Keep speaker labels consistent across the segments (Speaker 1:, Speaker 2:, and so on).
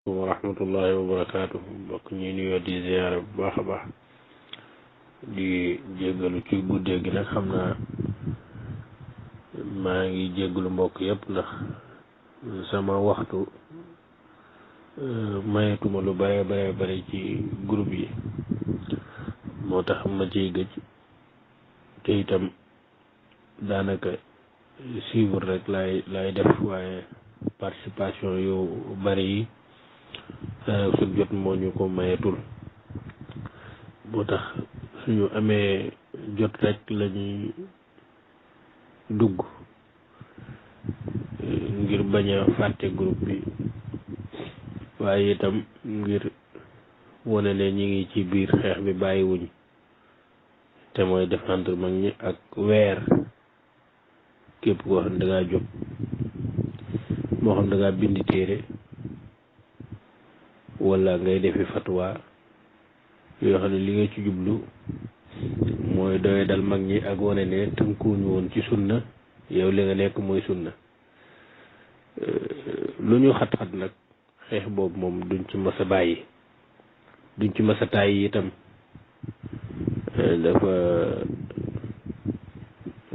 Speaker 1: wa rahmatullahi wa barakaatu mbokk ñi nuyoo di ziyaara bu baax a baax di jéggalu ci guddee gi nag xam naa maa ngi jéggalu mbokk yëpp ndax sama waxtu mayetuma lu bare ci groupe yi moo tax ma ciy gëj te itam daanaka suivre rek lay def waaye participation yu bari yi su jot moo ñu ko mayetul moo tax suñu amee jot rek lañuy dugg ngir bañ a fàtte groupe bi waaye itam ngir wane ne ñi ngi ci biir xeex bi bàyyiwuñ te mooy défendre mag ñi ak weer képp koo xam ne dangaa jóg moo xam dangaa bindi téere wala ngay defi fatwa yoo xam ne li nga ci jublu mooy doy dal mag ñi ak wane ne tënkuwuñu woon ci sunna yow li nga nekk mooy sunna lu ñu xat-xat nag xeex boobu moom duñ ci mës a bàyyi duñ ci mës a tàyyi itam dafa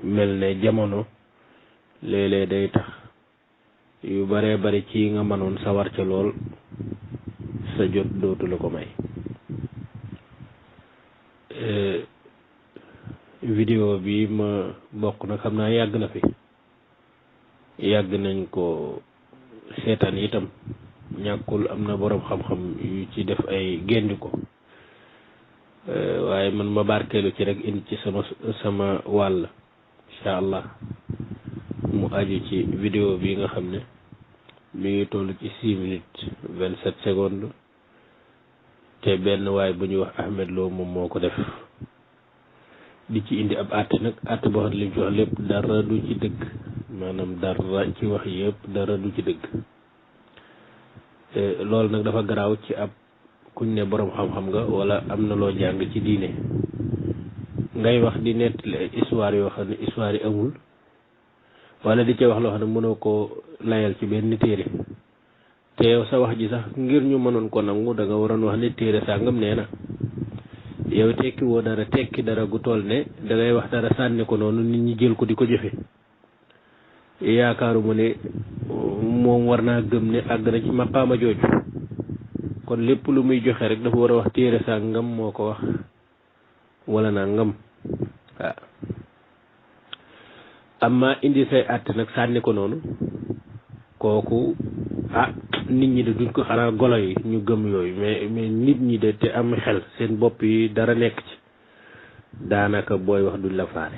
Speaker 1: mel ne jamono léeg-léeg day tax yu bare bari ci nga mënoon sawar ca lool sa jot dootu la ko may vidéo bi ma bokk nag xam naa yàgg na fi yàgg nañ ko seetaan itam ñàkkul am na boroom xam-xam yu ci def ay géndi ko waaye man ma barkeelu ci rek indi ci sama wàll incha allah mu aju ci vidéo bi nga xam ne mi ngi toll ci 6 minutes 27 secondes te benn waay bu ñuy wax Ahmed Lo moom moo ko def di ci indi ab àtte nag àtte boo xam ne li mu ci wax lépp dara du ci dëgg maanaam dara ci wax yëpp dara du ci dëgg loolu nag dafa garaaw ci ab kuñ ne boroom xam-xam nga wala am na loo jàng ci diine ngay wax di nettali ay histoire yoo xam ne histoire yi amul wala di ca wax loo xam ne mënoo koo layal ci benn téere te yow sa wax ji sax ngir ñu mënoon ko nangu da nga waroon wax ne téere sàngam nee na yow tekki woo dara tekki dara gu toll ne da ngay wax dara sànni ko noonu nit ñi jël ko di ko jëfe yaakaaruma ne moom war naa gëm ne àgg na ci maqaama jooju kon lépp lu muy joxe rek dafa war a wax téere sàngam moo ko wax wala naa ngam waaw amma indi say àtte nag sànni ko noonu kooku nit ñi de duñ ko xanaa golo yi ñu gëm yooyu mais nit ñi de te am xel seen bopp yi dara nekk ci daanaka booy wax duñ la faale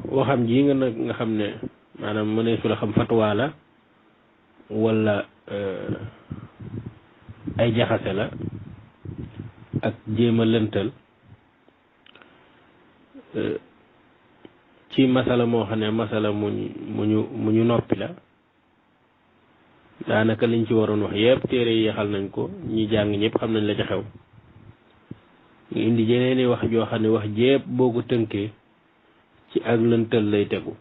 Speaker 1: waxam ji nga nag nga xam ne maanaam mënee su la xam fatwa la wala ay jaxase la ak jéem a lëntal ci masala moo xam ne masala mu ñu noppi la daanaka liñ ci waroon wax yëpp téere yi yaxal nañ ko ñi jàng ñëpp xam nañ la ca xew ñu indi jeneeni wax joo xam ne wax jépp boo ko tënkee ci ak lëntal lay tegu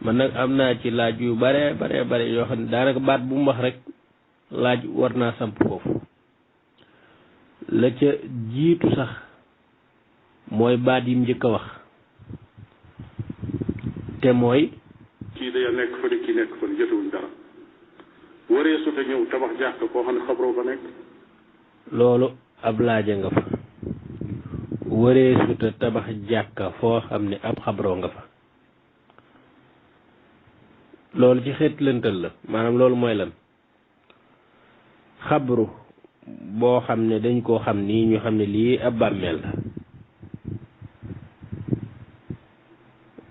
Speaker 1: man nag am naa ci laaj yu bare yoo xam ne daanaka baat bu mu wax rek laaj war naa samp foofu la ca jiitu sax mooy baat yim njëkk a wax te mooy
Speaker 2: kii day nekk fa ne kii nekk fa ne jotewuñ dara waree su te ñëw tabax jàkk koo xam ne xabroo fa nekk
Speaker 1: loolu ab laaja nga fa waree su te tabax jàkka foo xam ne ab xabroo nga fa loolu ci xeet lëntal la maanaam loolu mooy lan xabru boo xam ne dañ koo xam nii ñu xam ne lii ab bàmmeel la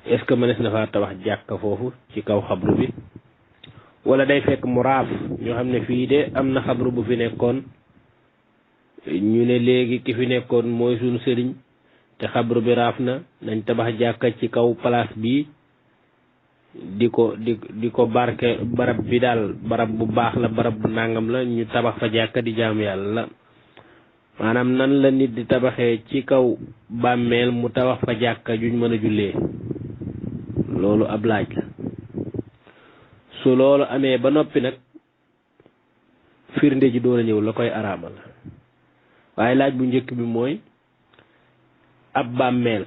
Speaker 1: est-ce que mënees na faa tabax jàkka foofu ci kaw xabru bi wala day fekk mu raaf ñu xam ne fii de am na xabru bu fi nekkoon ñu ne léegi ki fi nekkoon mooy suñu sëriñ te xabru bi raaf na nañ tabax jàkka ci kaw place bi di ko barke barab bi daal barab bu baax la barab bu nàngam la ñu tabax fa jàkka di jaamu yàlla la maanaam nan la nit di tabaxee ci kaw bàmmeel mu tabax fa jàkka juñ mën a jullee loolu ab laaj la su loolu amee ba noppi nag firnde ji door a ñëw la koy araamal waaye laaj bu njëkk bi mooy ab bàmmeel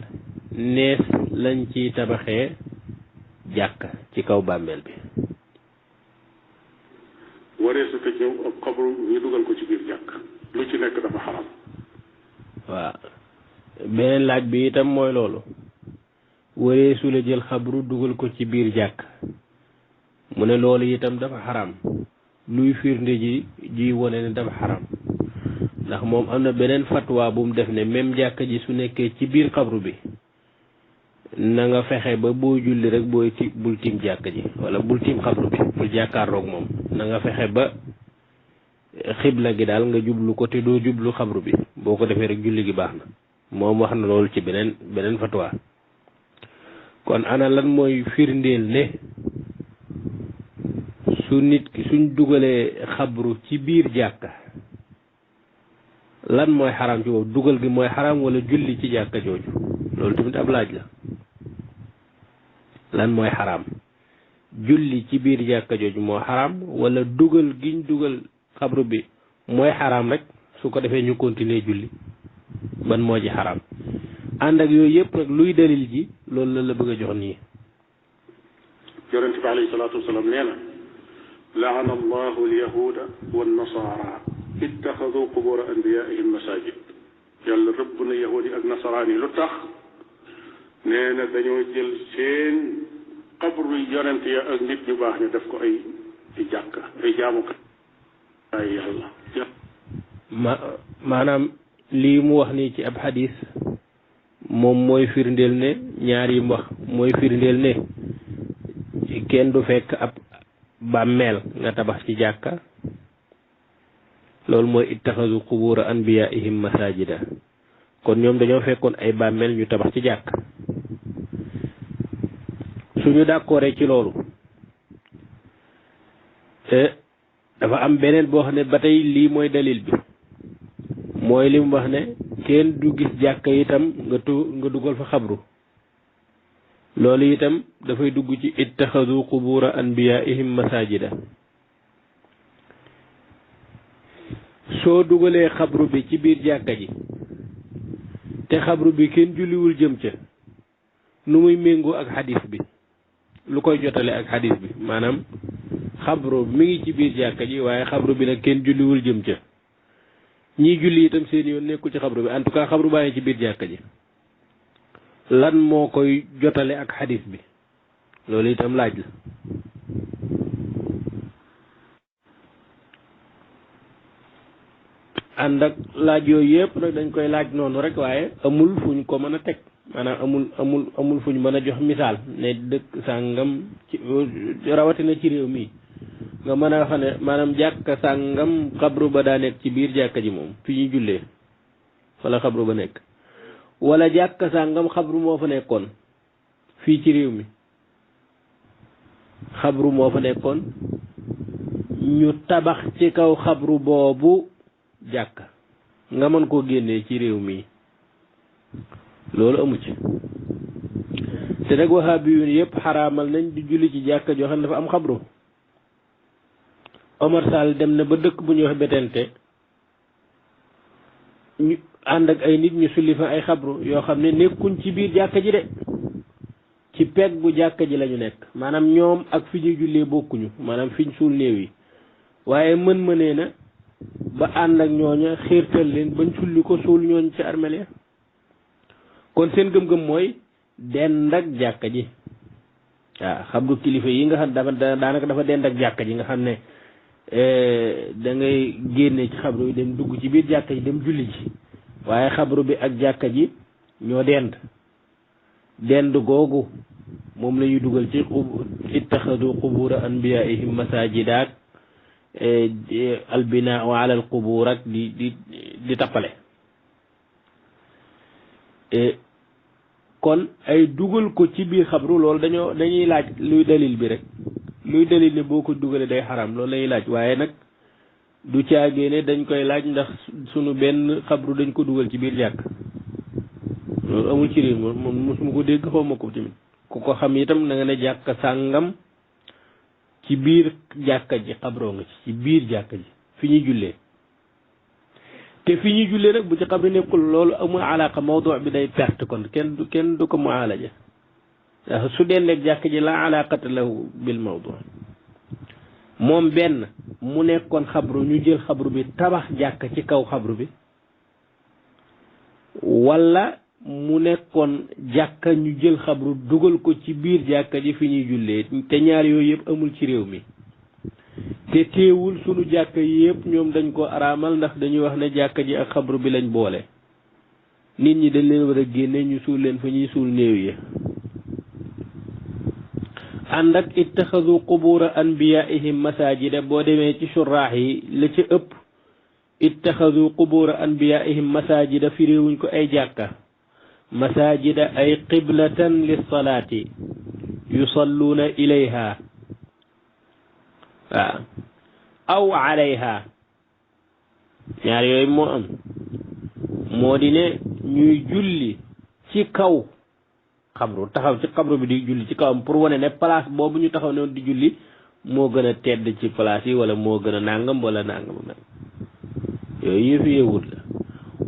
Speaker 1: nees lañ ciy tabaxee jàkka ci kaw bàmmeel bi.
Speaker 2: waree su te ñëw ak xabru ñu dugal ko ci biir jàkk lu ci nekk dafa xaram.
Speaker 1: waaw beneen laaj bi itam mooy loolu waree su la jël xabru dugal ko ci biir jàkk mu ne loolu itam dafa xaram luy firnde ji wone ne dafa xaram ndax moom am na beneen fatwa bu mu def ne même jàkka ji su nekkee ci biir xabru bi na nga fexe ba boo julli rek bul tiim jàkka ji wala bul tiim xabru bi bul jàkkaarloog moom na nga fexe ba xibla gi daal nga jublu ko te doo jublu xabru bi boo ko defee rek julli gi baax na moom wax na loolu ci beneen fatwa kon ana lan mooy firndeel ne suñ dugalee xabru ci biir jàkka lan mooy xaram ci boobu dugal gi mooy xaram wala julli ci jàkka jooju loolu tamit ab laaj la lan mooy xaram julli ci biir jàkka jooju moo xaram wala dugal giñ dugal xabru bi mooy xaram rek su ko defee ñu continuer julli ban moo ci xaram ànd ak yooyu yëpp nag luy dalil ji loolu la bëgg a jox nii.
Speaker 2: yonent bi alayhi salaatu wasalaam nee na laana allahu alyahuda wannasara ittaxadu qubura anbiyaihim masajid yàlla rëbb na yahud yi ak nasaraan yi lu tax nee na dañoo jël seen xabru yonent ya ak nit ñu baax ñu def ko ay jàkka ay jaamukat ay yàlla
Speaker 1: maanaam lii mu wax nii ci ab xadis moom mooy firndeel ne ñaar yi mu wax mooy firndeel ne kenn du fekk ab bàmmeel nga tabax ci jàkka loolu mooy ittaxasu qubura anbiyaihim masajida kon ñoom dañoo fekkoon ay bàmmeel ñu tabax ci jàkk suñu d'accordé ci loolu dafa am beneen boo xam ne ba tey lii mooy dalil bi mooy li mu wax ne kenn du gis jàkka itam nga dugal fa xabru loolu itam dafay dugg ci ittaxadu qubura anbiyaihim masajida soo dugalee xabru bi ci biir jàkka ji te xabru bi kenn julliwul jëm ca nu muy méngoo ak xadis bi lu koy jotale ak xadis bi maanaam xabru mi ngi ci biir jàkka ji waaye xabru bi nag kenn julliwul jëm ca ñii julli itam seen yoon nekkul ci xabru bi en tout cas xabru baa ngi ci biir jàkka ji lan moo koy jotale ak xadis bi loolu itam laaj la ànd ak laaj yooyu yëpp nag dañ koy laaj noonu rek waaye amul fu ñu ko mën a teg maanaam amul fu ñu mën a jox misaal ne dëkk sàngam ci rawatina ci réew mi nga mën a xam ne maanaam jàkka sàngam xabru ba daa nekk ci biir jàkka ji moom fi ñuy jullee wala xabru ba nekk wala jàkka sàngam xabru moo fa nekkoon fii ci réew mi xabru moo fa nekkoon ñu tabax ci kaw xabru boobu jàkka nga mën koo génnee ci réew mi loolu amu ci te nag wahabi yu yëpp xaraamal nañ di julli ci jàkka joo xam ne dafa am xabru Omar Sall dem na ba dëkk bu ñuy wax Betente ñu ànd ak ay nit ñu sulli fa ay xabru yoo xam ne nekkuñ ci biir jàkka ji de ci peggu jàkka ji lañu nekk maanaam ñoom ak fi ñuy jullee bokkuñu maanaam fiñ suul néew yi waaye mënee na ba ànd ak ñooña xiirtal leen bañ sulli ko suul ñooñ ci armeel ya kon seen gëm-gëm mooy dend ak jàkka ji waaw xabru kilifa yi nga xam daanaka dafa dend ak jàkka ji nga xam ne da ngay génne ci xabru bi dem dugg ci biir jàkka ji dem julli ji waaye xabru bi ak jàkka ji ñoo dend googu moom la ñuy dugal ci ittaxadu qubura anbiyaihim masajidaak albinaa ala al qubur ak di tappale kon ay dugal ko ci biir xabru loolu dañuy laaj luy dalil bi rek luy dalil ne boo ko dugalee day xaram loolu lañuy laaj waaye nag du caagee ne dañ koy laaj ndax sunu benn xabru dañ ko dugal ci biir jàkk loolu amul ci réew moom mosuma ko dégg xaw ma ko tamit ku ko xam itam na nga ne jàkka sàngam ci biir jàkka ji xabroo nga ci biir jàkka ji fi ñuy jullee te fi ñuy jullee nag bu ci xabri nekkul loolu amul alaaka mawdu bi day perte kon kenn du ko mualaja ndax su dendeeg jàkka ji la alaaqata lahu bil mawdu moom benn mu nekkoon xabru ñu jël xabru bi tabax jàkka ci kaw xabru bi wala mu nekkoon jàkka ñu jël xabru dugal ko ci biir jàkka ji fi ñuy jullee te ñaar yooyu yëpp amul ci réew mi te teewul sunu jàkka yëpp ñoom dañ ko araamal ndax dañuy wax ne jàkka ji ak xabru bi lañ boole nit ñi dañ leen war a génne ñu suul leen fa ñuy suul néew yi ànd ak ittaxadu qubura anbiyaihim masajida boo demee ci suraax yi la ci ëpp ittaxadu qubura anbiyaihim masajida firiwuñ ko ay jàkka masajida ay qiblatan lissalaati yusalluuna ilayha waaw aw alayha ñaar yooyu moo am moo di ne ñuy julli ci kaw xabru taxaw ci xabru bi di julli ci kawam pour wane ne place boobu ñu taxaw ne di julli moo gën a tedd ci place yi wala moo gën a nàngam wala nàngam yooyu yëfi yewut la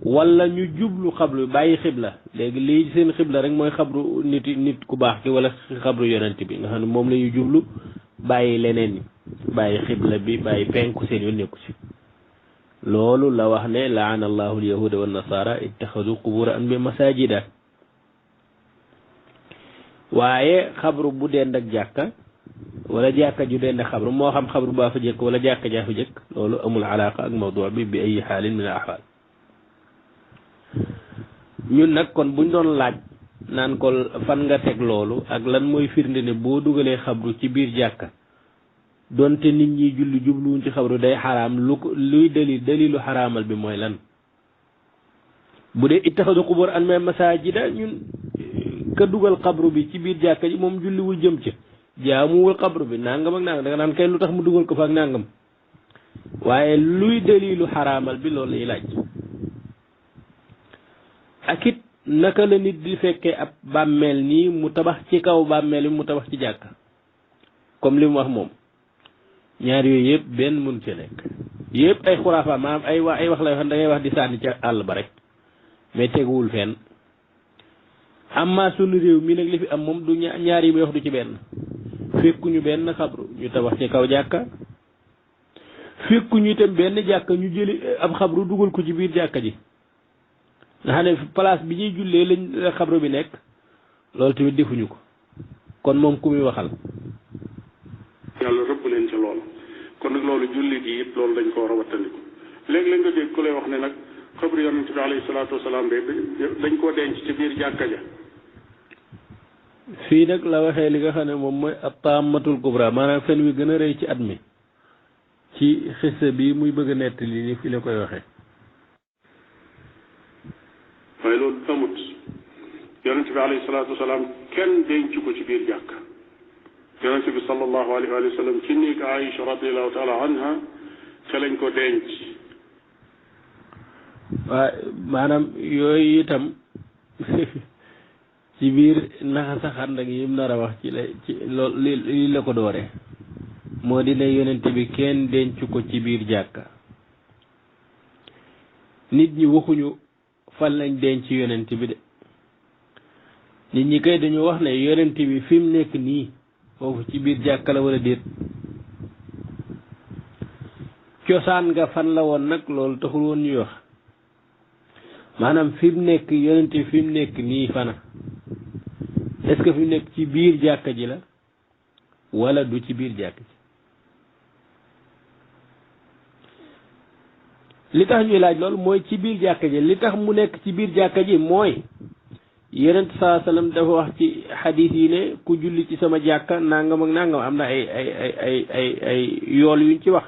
Speaker 1: wala ñu jublu xabru bàyyi xibla léegi lii seen xibla rek mooy xabru nit ku baax ki wala xabru yonent bi nga xam ne moom la ñu jublu bàyyi leneen ñi bàyyi xibla bi bàyyi penku seen yoon nekku ci loolu la wax ne laana allahu alyahuda wa nasara ittaxadu qubura anbiya masajida waaye xabru bu dend ak jàkka wala jàkka ju dend ak xabru moo xam xabru baa fa jëkk wala jàkka jaa fa jëkk loolu amul alaqa ak mawdu bi bi ay xaalin min al ahwal ñun nag kon buñ doon laaj naan ko fan nga teg loolu ak lan mooy firnde ne boo dugalee xabru ci biir jàkka donte nit ñi julli jubluwuñ ci xabru day xaraam luy dalilu xaraamal bi mooy lan bu dee ittaxadu qubur anbiya masajida ñun ka dugal xabru bi ci biir jàkka ji moom julliwul jëm ci jaamuwul xabru bi nangam ak nangam da nga naan kay lu tax mu dugal ko fa ak nangam waaye luy dalilu xaraamal bi loolu lay laaj ak it naka la nit di fekkee ab bàmmeel nii mu tabax ci kaw bàmmeel bi mu tabax ci jàkka comme li mu wax moom ñaar yooyu yëpp benn mun ci nekk yëpp ay xuraafa maanaam ay wax la yoo xam da ngay wax di sànni ca àll ba rek mais teguwul fenn amma sunu réew mi nag li fi am moom du ñaar yi muy wax du ci benn fekkuñu benn xabru ñu tabax ci kaw jàkka fekkuñu itam benn jàkka ñu jëli ab xabru dugal ko ci biir jàkka ji nga xam ne place bi ñuy jullee lañ xabru bi nekk loolu tamit defuñu ko kon moom ku muy waxal
Speaker 2: yàlla rëbb leen ca loolu kon nag loolu jullit yi it loolu dañ ko war a wattandiku léeg-léeg nga dégg ku lay wax ne nag xabru yonent bi alayhi salaatu wasalaam de dañ koo denc ci biir jàkka ja
Speaker 1: fii nag la waxee li nga xam ne moom mooy ab taamatul kubra maanaam fen wi gën a rëy ci at mi ci xissa bi muy bëgg a nettali ni fii la koy waxee
Speaker 2: waaye loolu amut yonent bi alayhi salaatu wasalaam kenn denc ko ci biir jàkka yonent bi sallallahu alayhi wa sallam ci néeg Aïcha radiallahu taala anha ca lañ ko denc
Speaker 1: waaw maanaam yooyu itam ci biir naxa saxan nag yim nar a wax ci la ci lool li la ko doore moo di ne yonent bi kenn denc ko ci biir jàkka nit ñi waxuñu fan lañ denc yonent bi de nit ñi kay dañu wax ne yonent bi fi mu nekk nii foofu ci biir jàkka la wala déet cosaan nga fan la woon nag loolu taxul woon ñuy wax maanaam fi mu nekk yonent bi fi mu nekk nii fana est-ce que fi mu nekk ci biir jàkka ji la wala du ci biir jàkka ji li tax ñuy laaj loolu mooy ci biir jàkka ji li tax mu nekk ci biir jàkka ji mooy yonent saa sallam dafa wax ci xadiis yi ne ku julli ci sama jàkka nangam ak nangam am na ay yool yuñ ci wax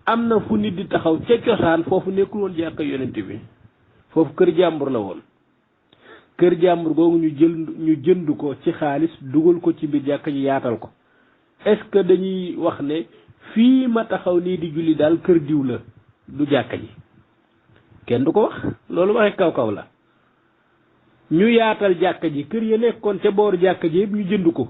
Speaker 1: am na fu nit di taxaw ca cosaan foofu nekkul woon jàkka yonent bi foofu kër jàmbur la woon kër jàmbur googu ñu jënd ko ci xaalis dugal ko ci biir jàkka ji yaatal ko est-ce que dañuy wax ne fii ma taxaw nii di julli daal kër diw la du jàkka ji kenn du ko wax loolu waxee kaw kaw la ñu yaatal jàkka ji kër ya nekkoon ca booru jàkka ji yëpp ñu jënd ko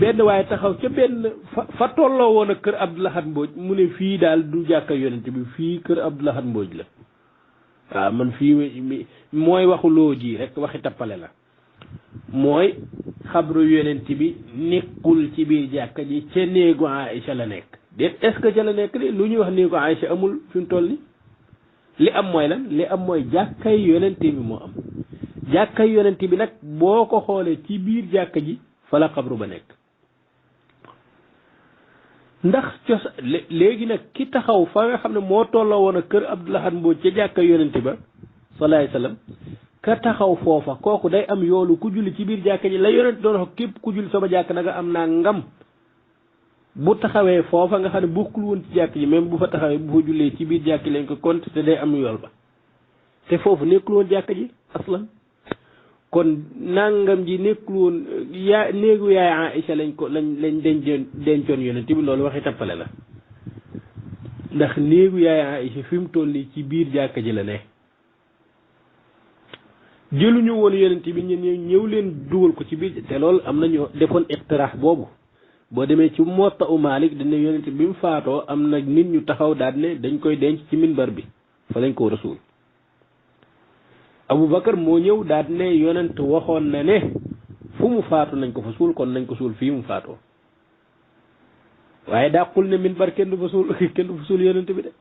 Speaker 1: benn waaye taxaw ca benn fa tolloo woon ak kër Abdou Lahad Mbodj mu ne fii daal du jàkka yonent bi fii kër Abdou Lahad Mbodj la waaw man fii mooy waxu loo ji rek waxi tappale la mooy xabru yonent bi nekkul ci biir jàkka ji ca néegu Aïcha la nekk déet est-ce que ca la nekk de lu ñuy wax néegu Aïcha amul fi mu toll ni li am mooy lan li am mooy jàkkay yonent bi moo am jàkkay yonent bi nag boo ko xoolee ci biir jàkka ji fa la xabru ba nekk ndax léegi nag ki taxaw fa nga xam ne moo tolloo woon ak kër Abdou Lahad Mbodj ca jàkka yonent ba sallallahu alayhi wasallam ka taxaw foofa kooku day am yoolu ku julli ci biir jàkka ji la yonent doon wax képp ku julli sama jàkk na nga am naa ngam bu taxawee foofa nga xam ne bokkul woon ci jàkk ji même bu fa taxawee bu fa jullee ci biir jàkk lañ ko compte te day am yool ba te foofu nekkul woon jàkk ji aslan kon nangam ji nekkul woon néegu yaay Aïcha lañ dencoon yonent bi loolu waxi tappale la ndax néegu yaay Aïcha fi mu toll nii ci biir jàkka ji la ne jëluñu woon yonent bi ñëw leen dugal ko ci biir te loolu am nañu defoon iqtiraax boobu boo demee ci Muwatta u Maalik dina yonent bi mu faatoo am na nit ñu taxaw daal ne dañ koy denc ci minbar bi fa lañ ko war a suul Aboubacar moo ñëw daal ne yonent waxoon na ne fu mu faatu nañ ko fa suul kon nañ ko suul fii mu faatoo waaye dàqul ne minbar kenn du fa suul yonent bi de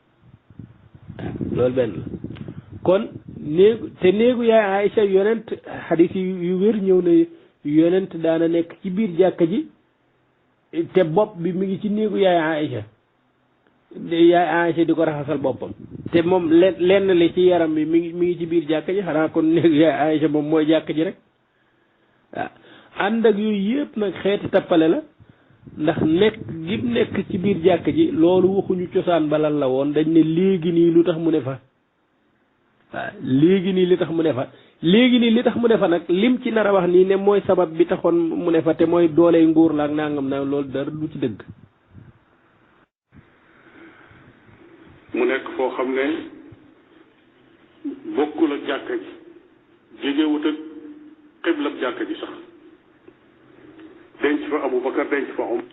Speaker 1: loolu benn la kon néegu yaay Aïcha yonent xadis yu wér ñëw na yonent daana nekk ci biir jàkka ji te bopp bi mi ngi ci néegu yaay Aïcha di ko raxasal boppam te moom lenn li ci yaram bi mi ngi ci biir jàkka ji xanaa kon néegu yaay Aïcha moom mooy jàkka ji rek waaw ànd ak yooyu yëpp nag xeeti tappale la ndax nekk ci biir jàkka ji loolu waxuñu cosaan balal la woon dañ ne léegi nii lu tax mu ne fa waaw léegi nii li tax mu ne fa léegi nii li tax mu ne fa nag lim ci nar a wax nii ne mooy sabab bi taxoon mu ne fa te mooy dooley nguur la ak nangam na loolu dara du ci dëgg
Speaker 2: mu nekk foo xam ne bokkul ak jàkka ji jegewut ak xiblab jàkka ji sax denc fa Aboubacar denc fa Omar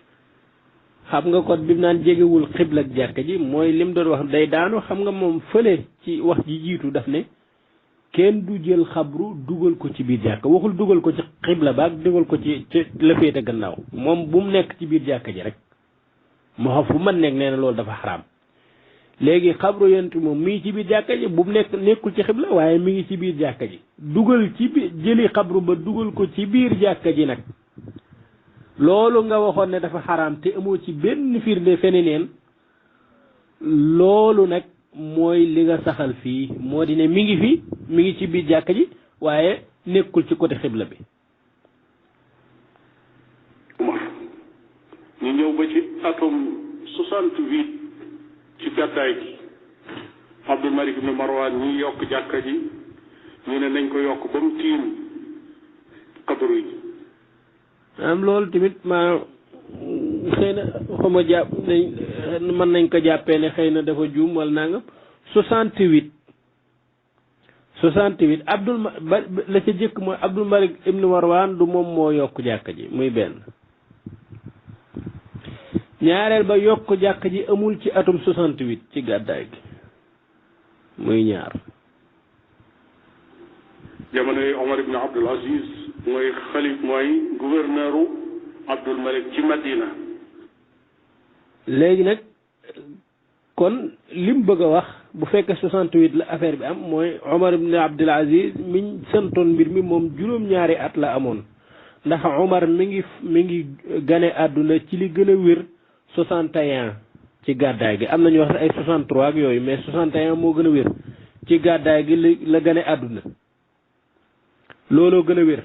Speaker 1: xam nga kon bi mu naan jegewul xibla ak jàkka ji mooy lim doon wax day daanu xam nga moom fële ci wax ji jiitu daf ne kenn du jël xabru dugal ko ci biir jàkka waxul dugal ko ci xibla ba ak dugal ko ci la féete gannaaw moom bu mu nekk ci biir jàkka ji rek moo xam fu man nekk nee na loolu dafa xaraam léegi xabru yonent moom mi ngi ci biir jàkka ji bu mu nekkul ci xibla waaye mi ngi ci biir jàkka ji dugal ci biir jëli xabru ba dugal ko ci biir jàkka ji nag loolu nga waxoon ne dafa xaraam te amoo ci benn firnde feneen loolu nag mooy li nga saxal fii moo di ne mi ngi ci biir jàkka ji waaye nekkul ci côté xibla bi
Speaker 2: Umar ñu ñëw ba ci atum 68 ci gàddaay gi Abdul Malik ibn Marwan ñi yokk jàkka ji ñu ne nañ ko yokk ba mu tiim xabru yi
Speaker 1: am loolu tamit maa xëy na xama jàpp mën nañ ko jàppee ne xëy na dafa juum wala nangam 68 la ca jëkk mooy Abdul Malik ibn Marwan du moom moo yokk jàkka ji muy benn ñaareel ba yokk jàkka ji amul ci atum 68 ci gàddaay gi muy ñaar
Speaker 2: jamono yi Omar ibn Abdul Aziz mooy xalif mooy gouverneur u Abdul Malik ci Madina
Speaker 1: léegi nag kon lim bëgg a wax bu fekkee 68 la affaire bi am mooy Omar ibn Abdul Aziz miñ santoon mbir mi moom juróom-ñaari at la amoon ndax Omar mi ngi gane àdduna ci li gën a wér 61 ci gàddaay gi am nañu wax ay 63 ak yooyu mais 61 moo gën a wér ci gàddaay gi la gane àdduna looloo gën a wér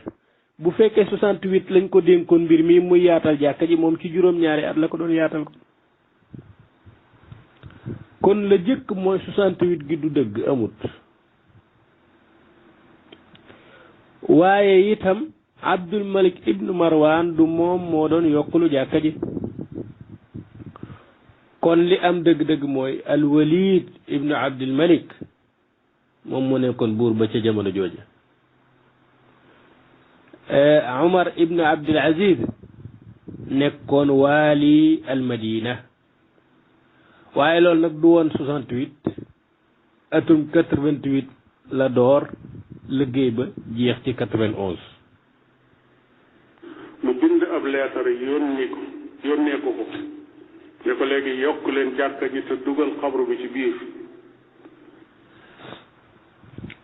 Speaker 1: bu fekkee 68 lañ ko dénkoon mbir mi muy yaatal jàkka ji moom ci juróom-ñaari at la ko doon yaatal ko kon la jëkk mooy 68 gi du dëgg amut waaye itam Abdul Malik ibnu Marwan du moom moo doon yokkulu jàkka ji kon li am dëgg-dëgg mooy al Walid ibnu Abdul Malik moom moo nekkoon buur ba ca jamono jooja Umar ibn Abdul Aziz nekkoon waali al Madina waaye loolu nag du woon 68 atum 88 la door liggéey ba jeex ci 91.
Speaker 2: mu bind ab leetar yónnee ko ne ko léegi yokk leen jàkka ji te dugal xabru bi ci biir.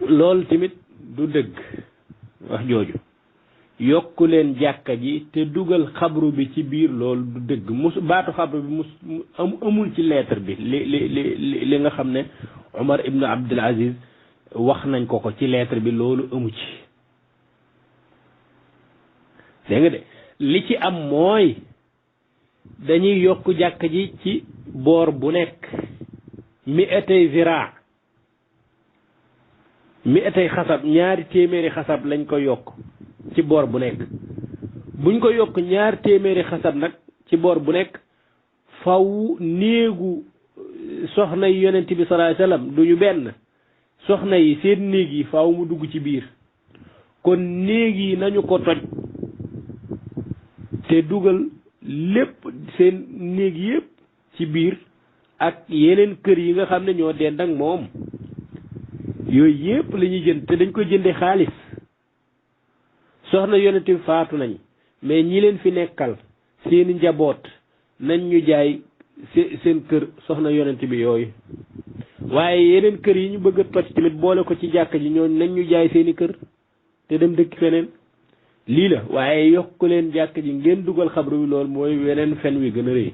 Speaker 1: loolu tamit du dëgg wax jooju yokk leen jàkka ji te dugal xabru bi ci biir loolu du dëgg baatu xabru bi amul ci lettre bi li nga xam ne Umar ibn Abdul Aziz wax nañ ko ci lettre bi loolu amu ci dégg nga de li ci am mooy dañuy yokk jàkka ji ci boor bu nekk mi etay xasab 200 xasab lañ ko yokk ci boor bu nekk buñ ko yokk 200 xasab nag ci boor bu nekk faw néegu soxna yi yonent bi sallallahu alayhi wasallam duñu benn soxna yi seen néeg yi faw mu dugg ci biir kon néeg yi nañu ko toj te dugal lépp seen néeg yépp ci biir ak yeneen kër yi nga xam ne ñoo dend ak moom yooyu yépp la ñuy jënd te dañ ko jënde xaalis soxna yonent bi faatu nañ mais ñi leen fi nekkal seeni njaboot nañ ñu jaay seen kër soxna yonent bi yooyu waaye yeneen kër yi ñu bëgg a toj tamit boole ko ci jàkka ji ñooñu nañ ñu jaay seeni kër te dem dëkk feneen lii la waaye yokk leen jàkka ji ngeen dugal xabru bi loolu mooy weneen fen wi gën a rëy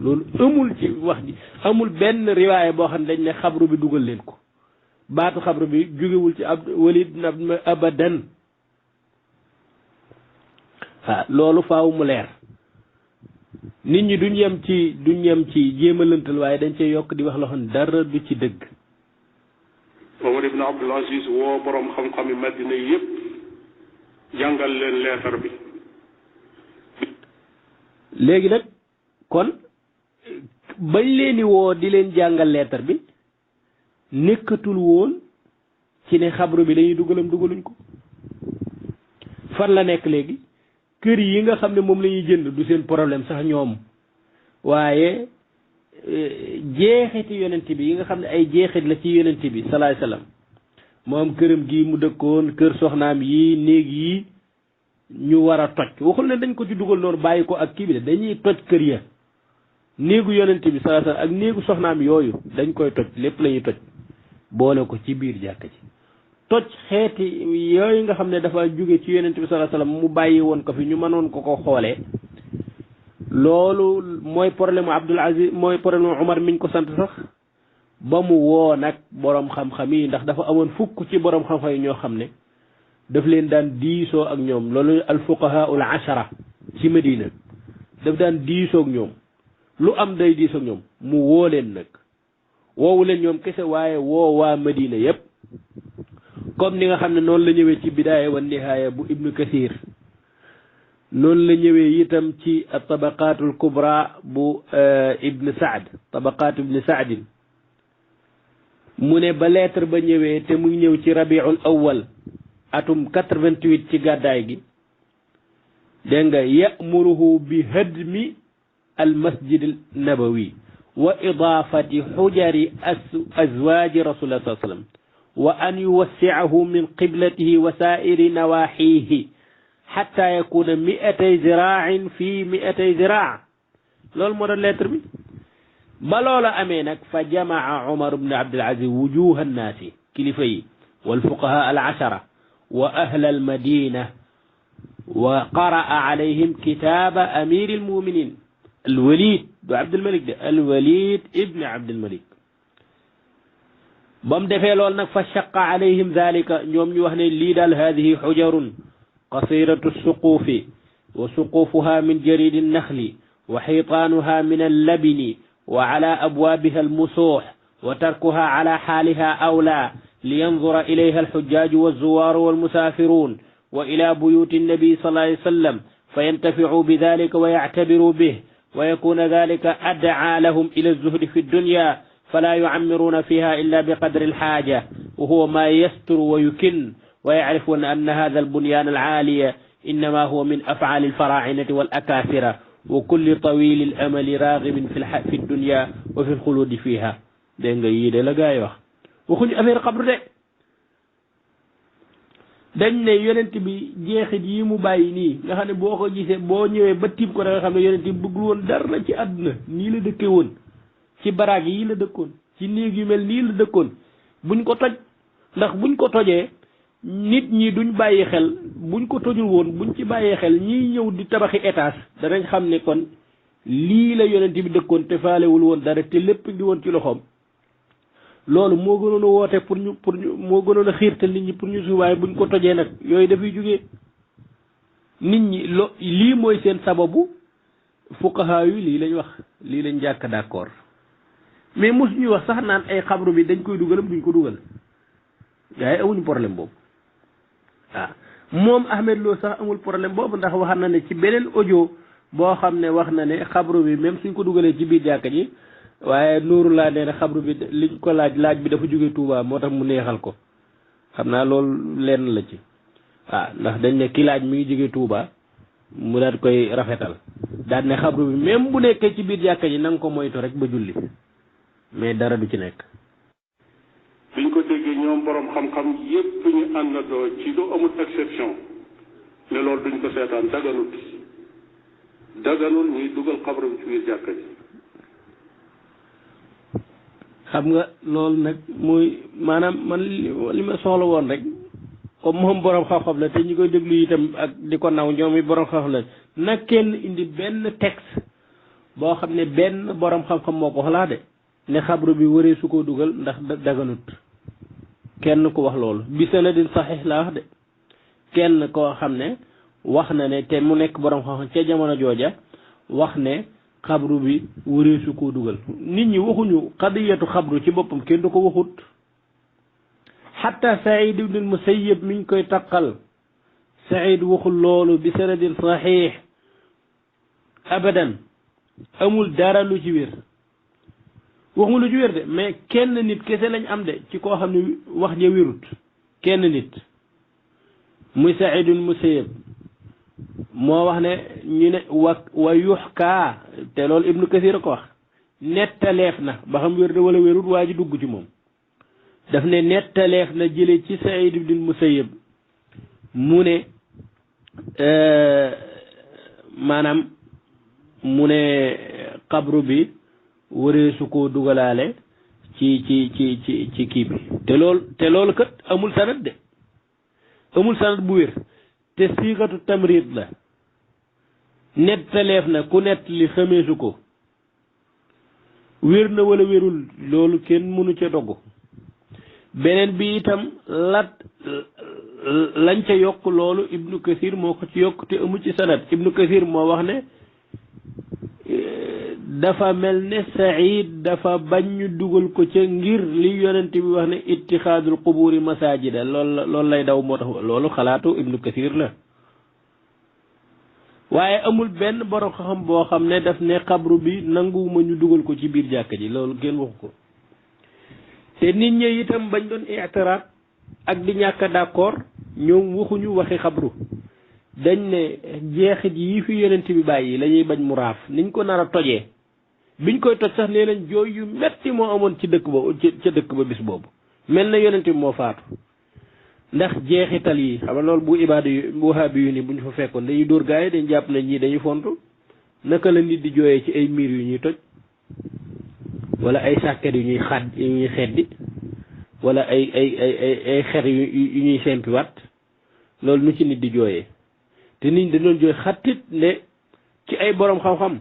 Speaker 1: loolu amul ci wax ji amul benn riwaaye boo xam ne dañ ne xabru bi dugal leen ko baatu xabru bi jógewul ci Walid ibn abadan loolu faaw mu leer nit ñi duñ yem ci jéem a lëntal waaye dañ cee yokk di wax loo xam ne dara du ci dëgg.
Speaker 2: Omar ibn Abdul Aziz woo borom xam-xami Madina yépp jàngal leen leetar bi.
Speaker 1: léegi nag kon bañ leen di woo di leen jàngal leetar bi nekkatul woon ci ne xabru bi dañuy dugaluñ ko fan la nekk léegi. kër yi nga xam ne moom la ñuy jënd du seen problème sax ñoom waaye jeexiti yonent bi yi nga xam ne ay jeexit la ci yonent bi salaay salaam moom këram gi mu dëkkoon kër soxnaam yi néeg yi ñu war a toj waxul ne dañ ko ci dugal noonu bàyyi ko ak kii bi de dañuy toj kër ya néegu yonent bi salaay salaam ak néegu soxnaam yooyu dañ koy toj lépp la ñuy toj boole ko ci biir jàkka ji toj xeeti yooyu nga xam ne dafa jóge ci yonent bi sallallahu alayhi wasallam mu bàyyi woon ko fi ñu mënoon ko xoolee loolu mooy problème Abdul Aziz mooy problème Umar miñ ko sant sax ba mu woo nag boroom xam-xam yi ndax dafa amoon fukk ci boroom xam-xam yi ñoo xam ne daf leen daan diisoo ak ñoom loolu al fuqaha al ashara ci Medina daf daan diisoo ak ñoom lu am day diisoo ak ñoom mu woo leen nag woowu leen ñoom kese waaye woo waa Medina yépp comme ni nga xam ne noonu la ñëwee ci bidaaya wa nihaaya bu ibnu kathir noonu la ñëwee itam ci tabaqaatul kubra bu ibn saad tabaqaatu ibn saadin mu ne ba lettre ba ñëwee te mu ngi ñëw ci rabiul awal atum 88 ci gàddaay gi dégg nga yamuruhu bi hadmi al masjid al nabawi wa idaafati xujari azwaaji rasulillah sallallahu alayhi wa sallam wa an yuwassi'ahu min qiblatihi wa saa'iri nawaahihi hatta yakuna 200 ziraa'in fi 200 ziraa' loolu moo doon lettre bi ba loola amee nag fa jama'a Umar ibn Abdul Aziz wujuha annaasi kilifa yi wal fuqahaa al ashara wa ahla al madina wa qara'a alayhim kitaaba amiiril mu'miniin al Walid du Abdul Malik de al Walid ibn Abdul Malik bam defee lool nag fa shaqqa alayhim dhalika ñoom ñu wax ne lii daal hadihi xujarun qasiratu suquufi wa suquufuha min jaridi naxli wa xiitaanuha min allabini wa ala abwaabiha almusuux wa tarkuha ala xaaliha awlaa liyanzura ilayha alxujjaaju walzuwaaru walmusaafiruun wa ila buyuuti annabi sallallahu alayhi wa sallam fayantaficuu bidhalika wa yactabiruu bih wa yakuna dhalika adcaa lahum ila alzuhdi fi addunya فلا يعمرون فيها إلا بقدر الحاجة وهو ما يستر ويكن ويعرفون أن هذا البنيان العالي innama huwa min afaali alfarainati wal akasira wa kulli tawili al amali raghibin fi dunya wa fi lxuludi fiha dégg nga yii de la gaa yi wax waxuñu affaire xabru de dañ ne yonent bi jeexit yi mu bàyyi nii nga xam ne boo ko gisee boo ñëwee ba tiim ko da nga xam ne yonent bi bëggul woon dara ci àdduna nii la dëkke woon ci baraag yi la dëkkoon ci néeg yu mel nii la dëkkoon buñ ko toj ndax buñ ko tojee nit ñi duñ bàyyi xel buñ ko tojul woon buñ ci bàyyee xel ñiy ñëw di tabaxi étage danañ xam ne kon lii la yonent bi dëkkoon te faalewul woon dara te lépp ngi woon ci loxoom loolu moo gënoon a woote pour ñu moo gënoon a xiirtal nit ñi pour ñu suubaay buñ ko tojee nag yooyu dafay jógee nit ñi lii mooy seen sababu fuqaha yu lii lañ wax lii lañ jàkk d'accord mais mos ñuy wax sax naan ay xabru bi dañ koy dugalam duñ ko dugal gars yi amuñu problème boobu waaw moom Ahmed Lo sax amul problème boobu ndax wax na ne ci beneen audio boo xam ne wax na ne xabru bi même suñ ko dugalee ci biir jàkka ji waaye nuuru laa nee na xabru bi liñ ko laaj bi dafa jóge Touba moo tax mu neexal ko xam naa loolu lenn la ci waaw ndax dañ ne ki laaj mi ngi jóge Touba mu daat koy rafetal daal ne xabru bi même bu nekkee ci biir jàkka ji na nga ko moytu rek ba julli mais dara du ci nekk.
Speaker 2: biñ ko déggee ñoom borom xam-xam yépp ñu àndandoo ci lu amul exception ne loolu duñ ko seetaan daganul ñuy dugal xabru bi ci biir jàkka ji.
Speaker 1: xam nga loolu nag muy maanaam man li ma soxla woon rek comme moom borom xam-xam la te ñi koy déglu itam ak di ko naw ñoom i borom xam-xam la nag kenn indi benn texte boo xam ne benn borom xam-xam moo ko xalaa de ne xabru bi waree su ko dugal ndax daganut kenn ko wax loolu bi sanadin saxiix laa wax de kenn koo xam ne wax na ne te mu nekk borom xam-xam ca jamono jooja wax ne xabru bi waree su ko dugal nit ñi waxuñu xadiyatu xabru ci boppam kenn du ko waxut xatta Saïd ibn al-Musayyib mi ngi koy taqal Saïd waxul loolu bi sanadin saxiix abadan amul dara lu ci wér waxuma lu ci wér de mais kenn nit kese lañ am de ci koo xam ne wax ja wérut kenn nit muy Saïd ibn al-Musayyib moo wax ne ñu ne wa yuxkaa te loolu Ibnu Kasir a ko wax nettaleef na ba xam wér de wala wérut waa ji dugg ci moom daf ne nettaleef na jële ci Saïd ibn al-Musayyib mu ne maanaam mu ne xabru bi waree su ko dugalaale ci kii bi te loolu kat amul sanad de amul sanad bu wér te siixatu tamrid la nettaleef na ku nett li xameesu ko wér na wala wérul loolu kenn mënu ca dogg beneen bi itam lañ ca yokk loolu Ibnu Kasir moo ko ci yokk te amu ci sanad Ibnu Kasir moo wax ne dafa mel ne Saïd dafa bañ ñu dugal ko ca ngir li yonent bi wax ne ittixaadul quburi masajida loolu lay daw moo tax loolu xalaatu Ibnu Kasir la waaye amul benn borom xam boo xam ne daf ne xabru bi nanguwuma ñu dugal ko ci biir jàkka ji loolu kenn waxu ko te nit ñi itam bañ doon i'tiraat ak di ñàkk d'accord ñoom waxuñu waxi xabru dañ ne jeexit yi fi yonent bi bàyyi la ñuy bañ mu raaf niñ ko nar a tojee biñ koy toj sax nee nañ jooy yu metti moo amoon ci dëkk ba ca dëkk ba bis boobu mel na yonent bi moo faatu ndax jeexital yi xam nga loolu bu ibaadu yu bu wahabi yu ni buñ fa fekkoon dañuy dóor gaay dañ jàpp na ñii dañuy fontu naka la nit di jooyee ci ay miir yu ñuy toj wala ay sàkket yu ñuy xeddi wala ay xer yu ñuy sempiwaat loolu nu ci nit di jooyee te nit ñi da doon jooy xattit ne ci ay borom xam-xam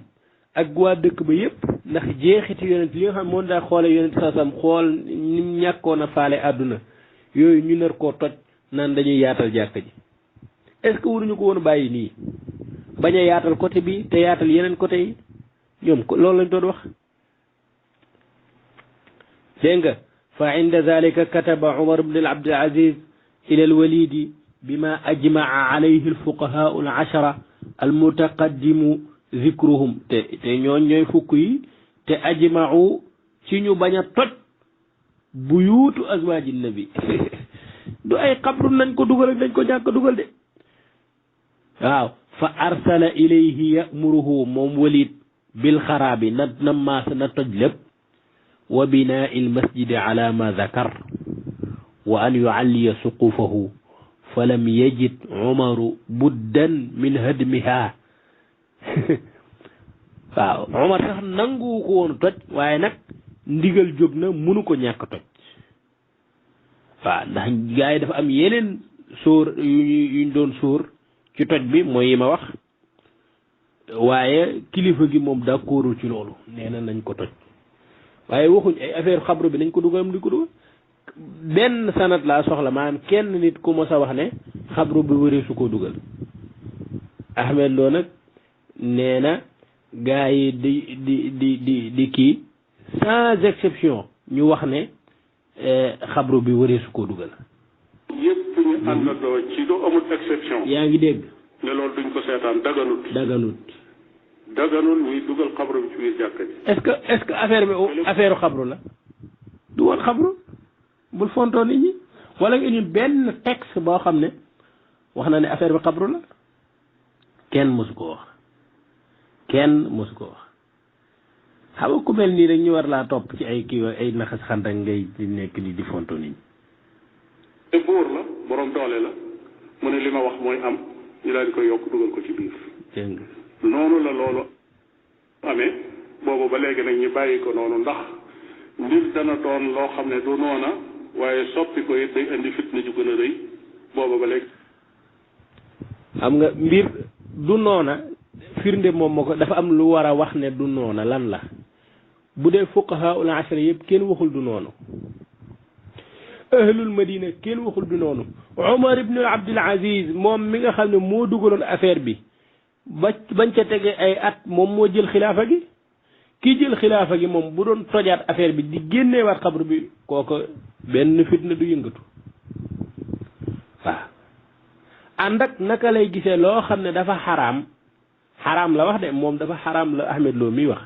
Speaker 1: ak waa dëkk ba yépp ndax jeexiti yonent li nga xam moom daa xoole yonent sasam xool ni mu ñàkkoon a faale àdduna yooyu ñu nar koo toj naan dañuy yaatal jàkka ji est-ce que waruñu ko woon bàyyi nii bañ a yaatal côté bi te yaatal yeneen côté yi ñoom loolu lañ doon wax dégg nga fa inda dalika kataba Umar ibn Abdul Aziz ila al-Walidi bima ajmaa alayhi al-fuqahaa al-ashara al-mutaqaddimu zikruhum te ñooy fukk yi te ajma'u ci ñu bañ a toj buyuutu azwaaji nabi du ay xabru nañ ko dugal ak dañ ko ñàkk dugal de waaw fa arsala ilayhi yamuruhu moom Walid bil xaraabi na maas na toj lépp wa binaa il masjidi ala ma dakar wa an yualliya suqufahu fa lam yajid Umaru buddan min hadmiha waaw Umar sax nangu ko woon toj waaye nag ndigal jóg na mënu ko ñàkk toj waaw ndax gars yi dafa am yeneen sóor yuñ doon sóor ci toj bi mooy yi ma wax waaye kilifa gi moom d'accordul ci loolu nee na nañ ko toj waaye waxuñ ay affaire xabru bi nañ ko dugal di ko dugal benn sanat laa soxla maanaam kenn nit ku mos a wax ne xabru bi wëree su ko dugal Ahmed Lo nag nee na gaa yi di kii sans exception ñu wax ne xabru bi wëree su ko dugal.
Speaker 2: yëpp ñu àndandoo ci du amul exception.
Speaker 1: yaa ngi dégg.
Speaker 2: ne loolu duñ ko seetaan daganut. daganul ñuy dugal xabru bi ci biir jàkka ji.
Speaker 1: est-ce que affaire bi affaire xabru la du woon xabru bul fontoo nit ñi wala nga indi benn texte boo xam ne wax na ne affaire bi xabru la kenn mosu ko wax xam nga ku mel nii rek ñu war laa topp ci ay kii ay naxas xantak ngay di nekk ni di fontoo nit ñi.
Speaker 2: te buur la borom doole la mu ne li ma wax mooy am ñu daal di koy yokk dugal ko ci biir.
Speaker 1: dégg nga
Speaker 2: noonu la loolu amee boobu ba léegi nag ñu bàyyi ko noonu ndax mbir dana doon loo xam ne du noona waaye soppi ko it day indi fitna ju gën a rëy boobu ba léegi.
Speaker 1: xam nga mbir du noona firnde moom moo ko dafa am lu war a wax ne du noona lan la bu dee fuqaha ul ashra yëpp kenn waxul du noonu ahlul madina kenn waxul du noonu Umar ibn Abdul Aziz moom mi nga xam ne moo dugaloon affaire bi bañ ca tege ay at moom moo jël xilaafa gi kii jël xilaafa gi moom bu doon tojaat affaire bi di génneewaat xabru bi kooko benn fitna du yëngatu waaw ànd ak naka lay gisee loo xam ne dafa xaraam la wax de moom dafa xaraam la Ahmed Lo mi wax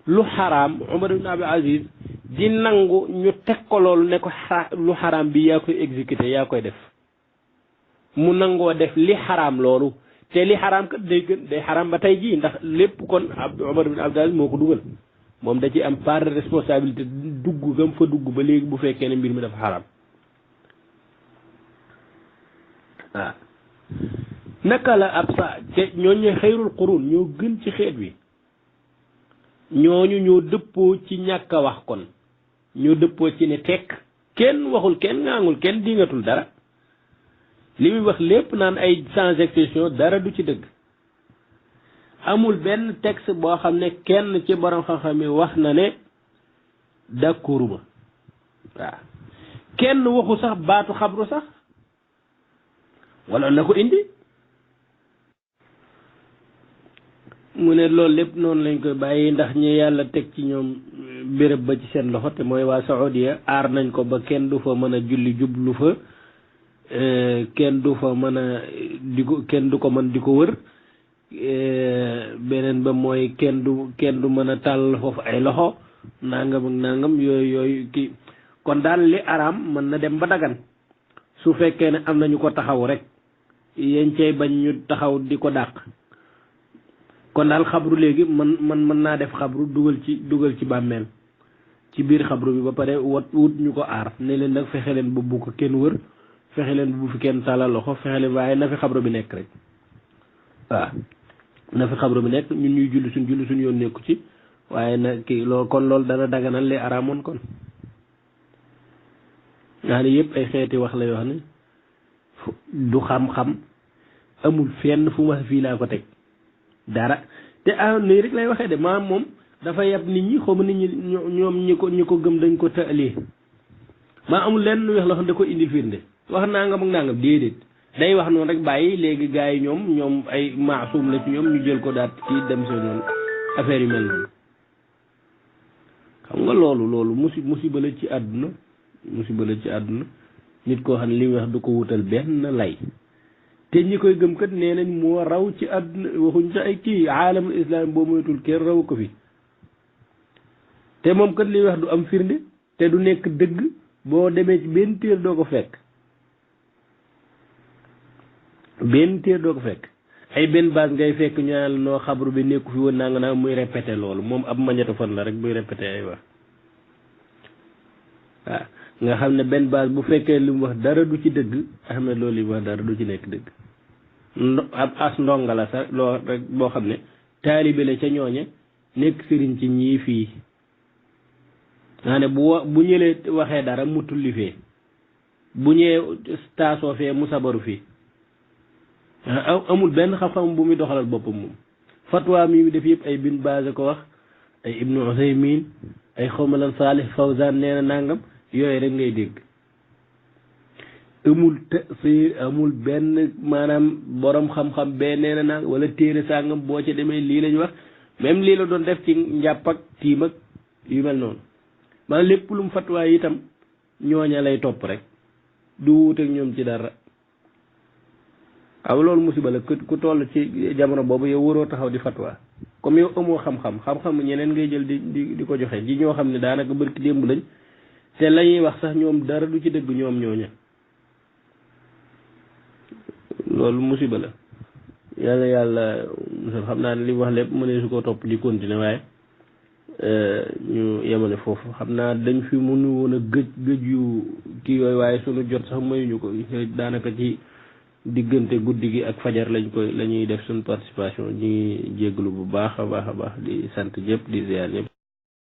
Speaker 1: lu xaraam Umar ibn Abdul Aziz di nangu ñu teg ko loolu ne ko lu xaraam bi yaa koy exécuté yaa koy def mu nangoo def li xaraam loolu te li xaraam kat day xaraam ba tey jii ndax lépp kon Umar ibn Abdul Aziz moo ko dugal moom da ci am part de responsabilité dugg gam fa dugg ba léegi bu fekkee ne mbir mi dafa xaraam waaw naka la ab sa te ñooñu xayrul qurun ñoo gën ci xeet wi ñooñu ñoo dëppoo ci ñàkk a wax kon ñoo dëppoo ci ne tekk kenn waxul kenn ngaangul kenn dingatul dara li muy wax lépp naan ay sans exception dara du ci dëgg amul benn texte boo xam ne kenn ci borom xam-xam yi wax na ne d'accorduma waaw kenn waxu sax baatu xabru sax wala na ko indi mu ne loolu lépp noonu lañ koy bàyyi ndax ñi yàlla teg ci ñoom béréb ba ci seen loxo te mooy waa Saoudia aar nañ ko ba kenn du fa mën a julli jublu fa kenn du fa mën a kenn du ko mën di ko wër beneen ba mooy kenn du mën a tàll foofu ay loxo nangam ak nangam yooyu kii kon daal li araam mën na dem ba dagan su fekkee ne am nañu ko taxaw rek yéen cay bañ ñu taxaw di ko dàq kon daal xabru léegi mën naa def xabru dugal ci bàmmeel ci biir xabru bi ba pare wut ñu ko aar ne leen nag fexe leen ba bu ko kenn wër fexe leen bu fi kenn tàllal loxo fexe leen waaye na fi xabru bi nekk rek waaw na fi xabru bi nekk ñun ñuy julli suñ yoon nekku ci waaye nag kii loolu kon loolu dana daganal li araamoon kon nga ne yëpp ay xeeti wax la yoo xam ne du xam-xam amul fenn fu ma fii laa ko teg dara te nii rek lay waxee de maam moom dafa yab nit ñi xaw ma nit ñi ñoom ñi ko gëm dañ ko tëalee maa amul lenn lu wax loo xam da ko indil firnde wax nangam ak nangam déedéet day wax noonu rek bàyyi léegi gars yi ñoom ay maasum la ci ñoom ñu jël ko daat ci dem seen yoon affaire yu mel noonu xam nga loolu musiba la ci àdduna nit koo xam ne li muy wax du ko wutal benn lay te ñi koy gëm kat nee nañ moo raw ci àdduna waxuñ sa ay kii aalamul islam boo moytul kenn raw ko fi te moom kat li muy wax du am firnde te du nekk dëgg boo demee ci benn téer doo ko fekk ay benn base ngay fekk ñu naan noo xabru bi nekku fi woon naa nga naa muy répété loolu moom ab magnétophone la rek buy répété ay wax waaw nga xam ne benn base bu fekkee li mu wax dara du ci dëgg xam ne loolu li mu wax dara du ci nekk dëgg ab as ndonga la sax loo rek boo xam ne taalibe la ca ñooñe nekk sëriñ ci ñii fii nga ne bu ñëlee waxee dara mu tulli fee bu ñëwee taasoo fee mu sabaru fii amul benn xam-xam bu muy doxalal boppam moom fatwa mi def yëpp ay bin base ko wax ay ibnu Usaymin ay xawmalan Salih Fawzan nee na nangam yooyu rek ngay dégg amul tafsir amul benn maanaam borom xam-xam bee nee na nang wala téere sàngam boo ca demee lii lañ wax même lii la doon def ci njàpp ak tiim ak yu mel noonu maanaam lépp lu mu fatwa itam ñooña lay topp rek du wuuteeg ñoom ci dara aw loolu musiba la ku toll ci jamono boobu yow waroo taxaw di fatwa comme yow amoo xam-xam ñeneen ngay jël di ko joxe ji ñoo xam ne daanaka bërki démb lañ te la ñuy wax sax ñoom dara du ci dëgg ñoom ñooña loolu musiba la yàlla musal xam naa ne li mu wax lépp mu ne su ko topp di continuer waaye ñu yemale foofu xam naa dañ fi mënu woon a gëj yu kii yooyu waaye sunu jot sax mayuñu ko daanaka ci diggante guddi gi ak fajar la ñuy def suñu participation ñi jégglu bu baax a baax di sant ñëpp di ziar ñëpp